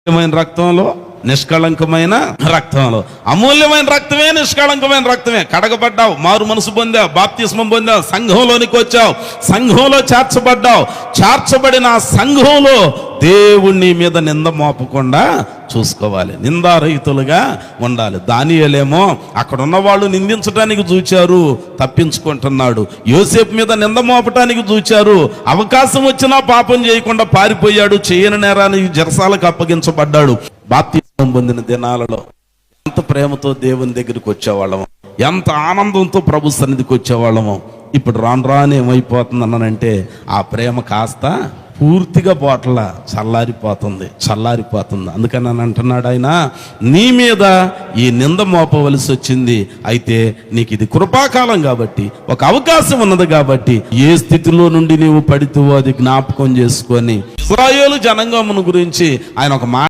అమూల్యమైన రక్తంలో, నిష్కళంకమైన రక్తంలో. అమూల్యమైన రక్తమే, నిష్కళంకమైన రక్తమే. కడగబడ్డావు, మారు మనసు పొందావు, బాప్తిస్మం పొందావు, సంఘంలోనికి వచ్చావు, సంఘంలో చేర్చబడ్డావు. చేర్చబడిన సంఘంలో దేవుణ్ణి మీద నింద మోపకుండా చూసుకోవాలి, నిందారహితులుగా ఉండాలి. దానియేలేమో అక్కడ ఉన్న వాళ్ళు నిందించడానికి చూచారు, తప్పించుకుంటున్నాడు. యోసేపు మీద నింద మోపటానికి చూచారు, అవకాశం వచ్చినా పాపం చేయకుండా పారిపోయాడు, చేయని నేరానికి చెరసాలకు అప్పగించబడ్డాడు. బాప్తిస్మం పొందిన దినాలలో ఎంత ప్రేమతో దేవుని దగ్గరికి వచ్చేవాళ్ళము, ఎంత ఆనందంతో ప్రభు సన్నిధికి వచ్చేవాళ్ళము. ఇప్పుడు రాను రాను ఏమైపోతుందనంటే ఆ ప్రేమ కాస్త పూర్తిగా పోట్ల చల్లారిపోతుంది. అందుకని అని అంటున్నాడు ఆయన, నీ మీద ఈ నింద మోపవలసి వచ్చింది, అయితే నీకు ఇది కృపాకాలం కాబట్టి, ఒక అవకాశం ఉన్నది కాబట్టి, ఏ స్థితిలో నుండి నీవు పడితేవో అది జ్ఞాపకం చేసుకొని. ఇశ్రాయేలు జనాంగమును గురించి ఆయన ఒక మాట